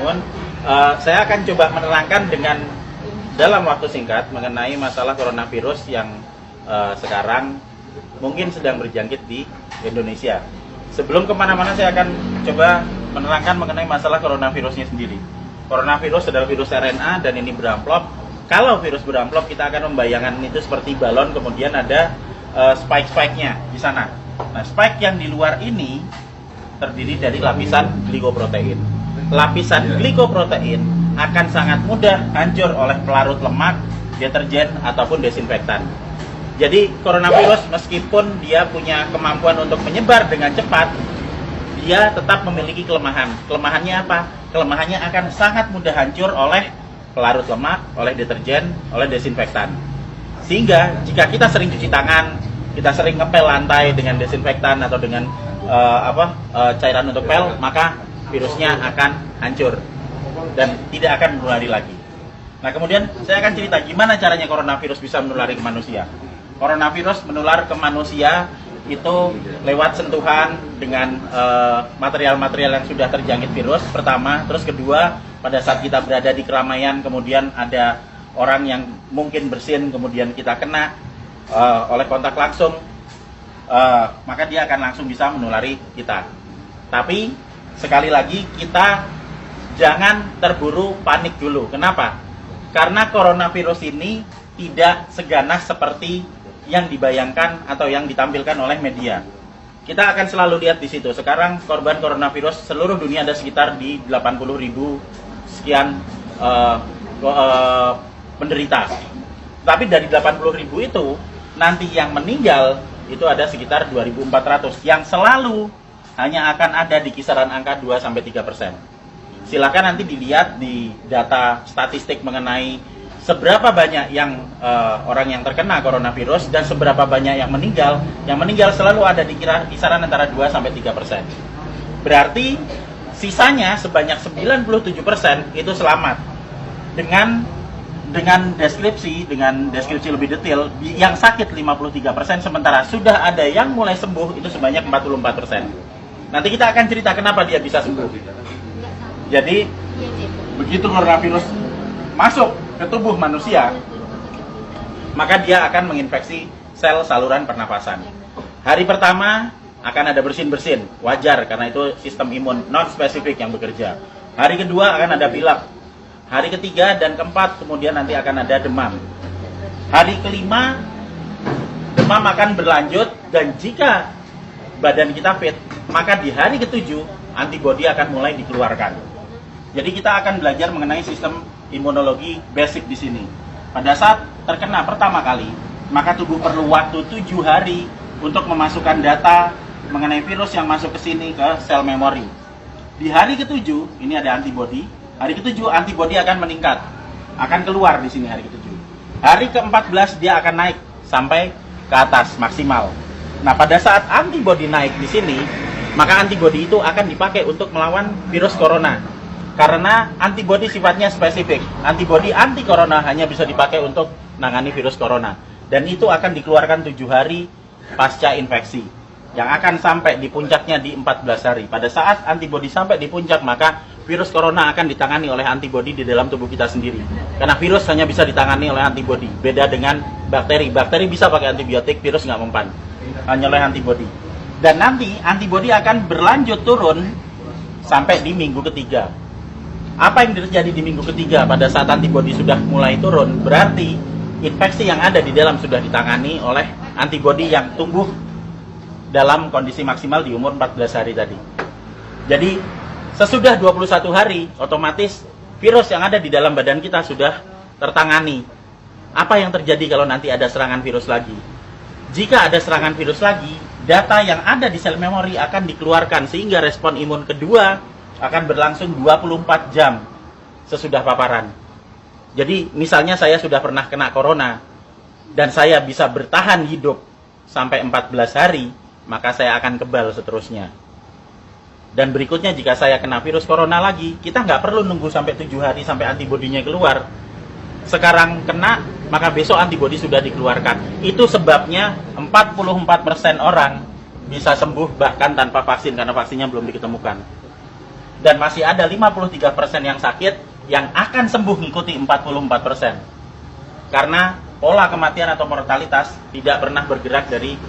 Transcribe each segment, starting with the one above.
Nuwun. Saya akan coba menerangkan dengan dalam waktu singkat mengenai masalah coronavirus yang sekarang mungkin sedang berjangkit di Indonesia. Sebelum kemana-mana saya akan coba menerangkan mengenai masalah coronavirusnya sendiri. Coronavirus adalah virus RNA dan ini beramplop. Kalau virus beramplop kita akan membayangkan itu seperti balon, kemudian ada spike-spike-nya di sana. Nah, spike yang di luar ini terdiri dari lapisan glikoprotein. Lapisan glikoprotein akan sangat mudah hancur oleh pelarut lemak, deterjen, ataupun desinfektan. Jadi coronavirus meskipun dia punya kemampuan untuk menyebar dengan cepat, dia tetap memiliki kelemahan. Kelemahannya apa? Kelemahannya akan sangat mudah hancur oleh pelarut lemak, oleh deterjen, oleh desinfektan. Sehingga jika kita sering cuci tangan, kita sering ngepel lantai dengan desinfektan atau dengan cairan untuk pel, maka virusnya akan hancur dan tidak akan menulari lagi. Nah, kemudian saya akan cerita gimana caranya coronavirus bisa menulari ke manusia. Coronavirus menular ke manusia itu lewat sentuhan dengan material-material yang sudah terjangkit virus pertama, terus kedua pada saat kita berada di keramaian, kemudian ada orang yang mungkin bersin, kemudian kita kena oleh kontak langsung, maka dia akan langsung bisa menulari kita. Tapi sekali lagi kita jangan terburu panik dulu. Kenapa? Karena coronavirus ini tidak seganas seperti yang dibayangkan atau yang ditampilkan oleh media. Kita akan selalu lihat di situ. Sekarang korban coronavirus seluruh dunia ada sekitar di 80.000 sekian penderita. Tapi dari 80.000 itu nanti yang meninggal itu ada sekitar 2.400 yang selalu hanya akan ada di kisaran angka 2-3%. Silakan nanti dilihat di data statistik mengenai seberapa banyak yang orang yang terkena coronavirus dan seberapa banyak yang meninggal. Yang meninggal selalu ada di kisaran antara 2-3%. Berarti sisanya sebanyak 97% itu selamat. Dengan deskripsi lebih detail, yang sakit 53%, sementara sudah ada yang mulai sembuh itu sebanyak 44%. Nanti kita akan cerita kenapa dia bisa sembuh. Jadi begitu coronavirus masuk ke tubuh manusia, maka dia akan menginfeksi sel saluran pernapasan. Hari pertama akan ada bersin-bersin, wajar karena itu sistem imun non spesifik yang bekerja. Hari kedua akan ada pilek. Hari ketiga dan keempat kemudian nanti akan ada demam. Hari kelima demam akan berlanjut dan jika badan kita fit, maka di hari ketujuh antibodi akan mulai dikeluarkan. Jadi kita akan belajar mengenai sistem imunologi basic di sini. Pada saat terkena pertama kali, maka tubuh perlu waktu 7 hari untuk memasukkan data mengenai virus yang masuk ke sini ke sel memori. Di hari ke-7 ini ada antibodi. Hari ke-7 antibodi akan meningkat, akan keluar di sini hari ke-7. Hari ke-14 dia akan naik sampai ke atas maksimal. Nah, pada saat antibodi naik di sini, maka antibodi itu akan dipakai untuk melawan virus corona. Karena antibodi sifatnya spesifik. Antibodi anti corona hanya bisa dipakai untuk menangani virus corona. Dan itu akan dikeluarkan 7 hari pasca infeksi. Yang akan sampai di puncaknya di 14 hari. Pada saat antibodi sampai di puncak, maka virus corona akan ditangani oleh antibodi di dalam tubuh kita sendiri. Karena virus hanya bisa ditangani oleh antibodi. Beda dengan bakteri. Bakteri bisa pakai antibiotik, virus nggak mempan. Hanya oleh antibodi. Dan nanti antibodi akan berlanjut turun sampai di minggu ketiga. Apa yang terjadi di minggu ketiga pada saat antibodi sudah mulai turun? Berarti infeksi yang ada di dalam sudah ditangani oleh antibodi yang tumbuh dalam kondisi maksimal di umur 14 hari tadi. Jadi sesudah 21 hari otomatis virus yang ada di dalam badan kita sudah tertangani. Apa yang terjadi kalau nanti ada serangan virus lagi? Jika ada serangan virus lagi, data yang ada di sel memori akan dikeluarkan sehingga respon imun kedua akan berlangsung 24 jam sesudah paparan. Jadi misalnya saya sudah pernah kena corona dan saya bisa bertahan hidup sampai 14 hari, maka saya akan kebal seterusnya. Dan berikutnya jika saya kena virus corona lagi, kita nggak perlu nunggu sampai 7 hari sampai antibodinya keluar. Sekarang kena, maka besok antibodi sudah dikeluarkan. Itu sebabnya 44% orang bisa sembuh bahkan tanpa vaksin karena vaksinnya belum diketemukan. dan masih ada 53% yang sakit yang akan sembuh ngikuti 44%. Karena pola kematian atau mortalitas tidak pernah bergerak dari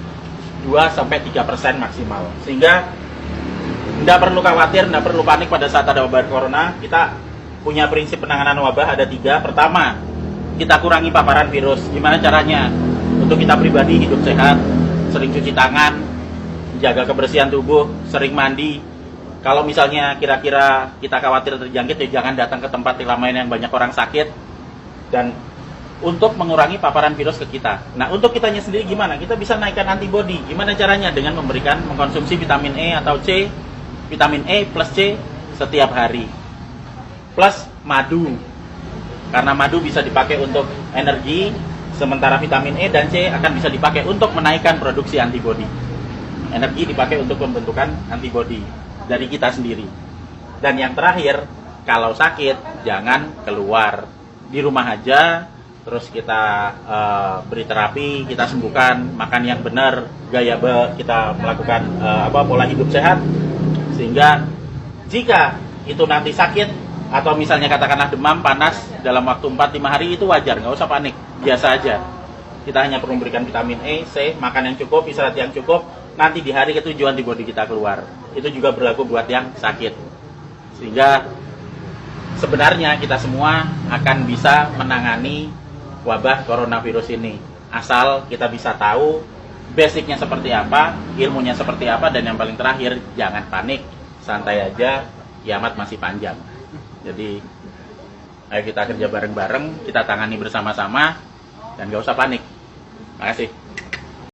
2-3% maksimal. Sehingga tidak perlu khawatir, tidak perlu panik pada saat ada wabah corona. Kita punya prinsip penanganan wabah ada 3. Pertama, kita kurangi paparan virus. Gimana caranya? Untuk kita pribadi hidup sehat, sering cuci tangan, jaga kebersihan tubuh, sering mandi. Kalau misalnya kira-kira kita khawatir terjangkit, ya jangan datang ke tempat keramaian yang banyak orang sakit. Dan untuk mengurangi paparan virus ke kita. Nah, untuk kitanya sendiri gimana? Kita bisa naikkan antibodi. Gimana caranya? Dengan mengkonsumsi vitamin E atau C, vitamin E plus C setiap hari. Plus madu. Karena madu bisa dipakai untuk energi, sementara vitamin E dan C akan bisa dipakai untuk menaikkan produksi antibodi. Energi dipakai untuk pembentukan antibodi dari kita sendiri. Dan yang terakhir, kalau sakit jangan keluar, di rumah aja. Terus kita beri terapi, kita sembuhkan, makan yang benar, kita melakukan pola hidup sehat, sehingga jika itu nanti sakit atau misalnya katakanlah demam, panas dalam waktu 4-5 hari, itu wajar, nggak usah panik, biasa aja. Kita hanya perlu memberikan vitamin E, C, makan yang cukup, istirahat yang cukup, nanti di hari ketujuh antibodi kita keluar. Itu juga berlaku buat yang sakit. Sehingga sebenarnya kita semua akan bisa menangani wabah coronavirus ini, asal kita bisa tahu basicnya seperti apa, ilmunya seperti apa, dan yang paling terakhir, jangan panik, santai aja, kiamat masih panjang. Jadi ayo kita kerja bareng-bareng, kita tangani bersama-sama, dan gak usah panik. Terima kasih.